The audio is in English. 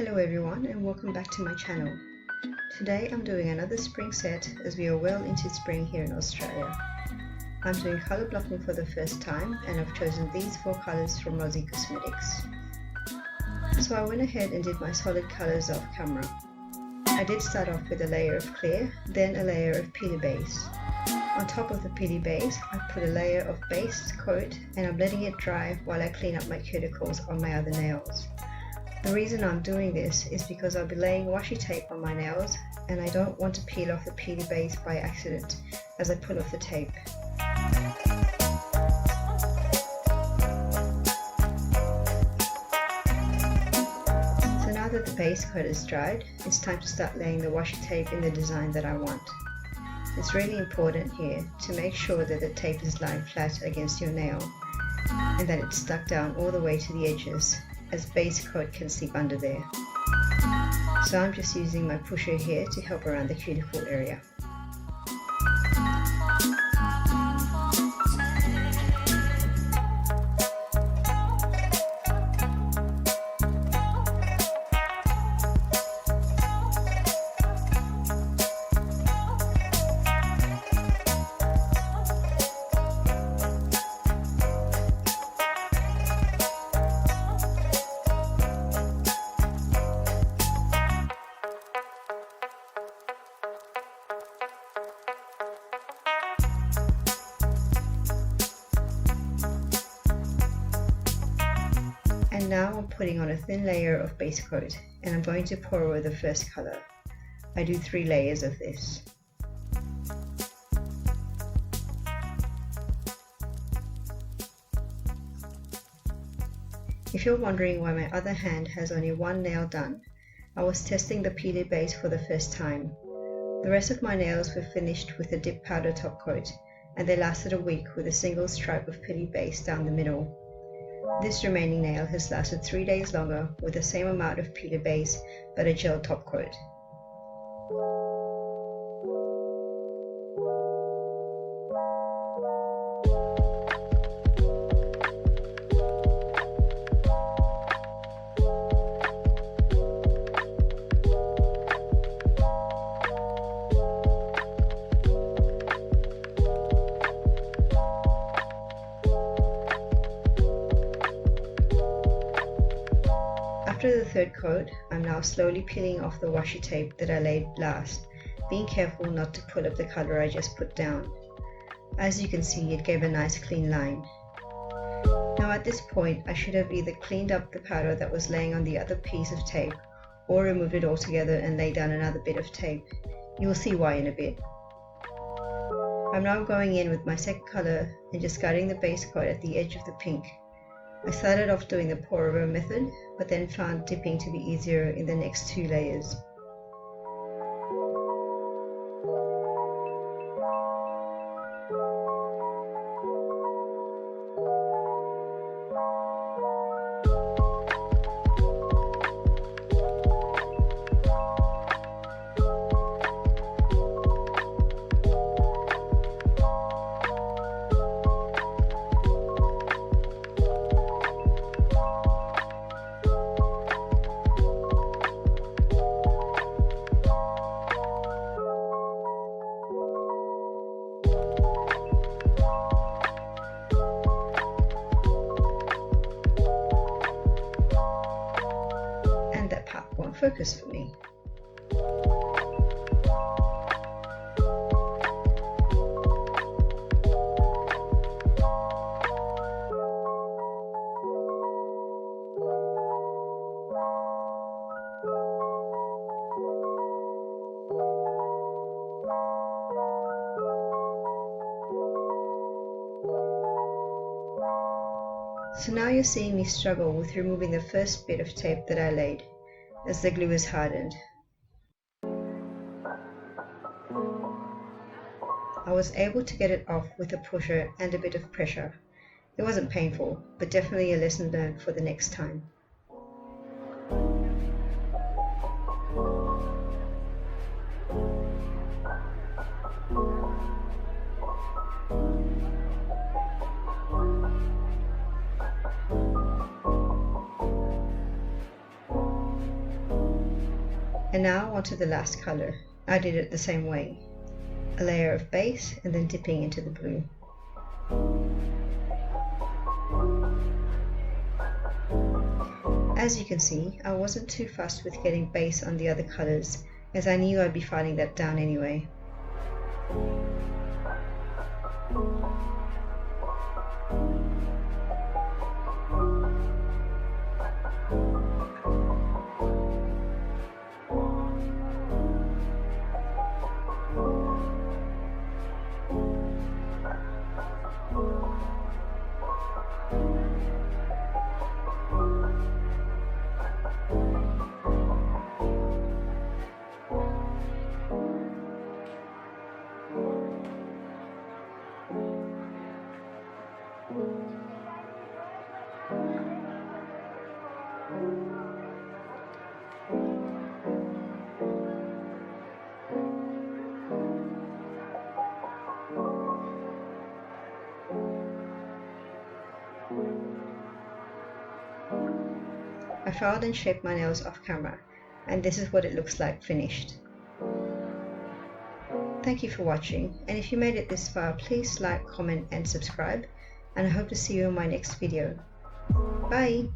Hello everyone and welcome back to my channel. Today I'm doing another spring set as we are well into spring here in Australia. I'm doing colour blocking for the first time and I've chosen these 4 colours from Rossi Cosmetics. So I went ahead and did my solid colours off camera. I did start off with a layer of clear, then a layer of peely base. On top of the peely base, I put a layer of base coat and I'm letting it dry while I clean up my cuticles on my other nails. The reason I'm doing this is because I'll be laying washi tape on my nails and I don't want to peel off the peely base by accident as I pull off the tape. So now that the base coat is dried, it's time to start laying the washi tape in the design that I want. It's really important here to make sure that the tape is lying flat against your nail and that it's stuck down all the way to the edges, as base coat can seep under there. So I'm just using my pusher here to help around the cuticle area. And now I'm putting on a thin layer of base coat and I'm going to pour over the first colour. I do 3 layers of this. If you're wondering why my other hand has only 1 nail done, I was testing the peely base for the first time. The rest of my nails were finished with a dip powder top coat and they lasted a week with a single stripe of peely base down the middle. This remaining nail has lasted 3 days longer with the same amount of peely base but a gel top coat. After the third coat, I'm now slowly peeling off the washi tape that I laid last, being careful not to pull up the colour I just put down. As you can see, it gave a nice clean line. Now at this point, I should have either cleaned up the powder that was laying on the other piece of tape or removed it altogether and laid down another bit of tape. You will see why in a bit. I'm now going in with my second colour and just guiding the base coat at the edge of the pink. I started off doing the pour over method, but then found dipping to be easier in the next 2 layers. Won't focus for me. So now you're seeing me struggle with removing the first bit of tape that I laid, as the glue is hardened. I was able to get it off with a pusher and a bit of pressure. It wasn't painful, but definitely a lesson learned for the next time. And now onto the last color. I did it the same way. A layer of base and then dipping into the blue. As you can see, I wasn't too fussed with getting base on the other colors, as I knew I'd be filing that down anyway. I filed and shaped my nails off camera, and this is what it looks like finished. Thank you for watching, and if you made it this far, please like, comment and subscribe, and I hope to see you in my next video. Bye!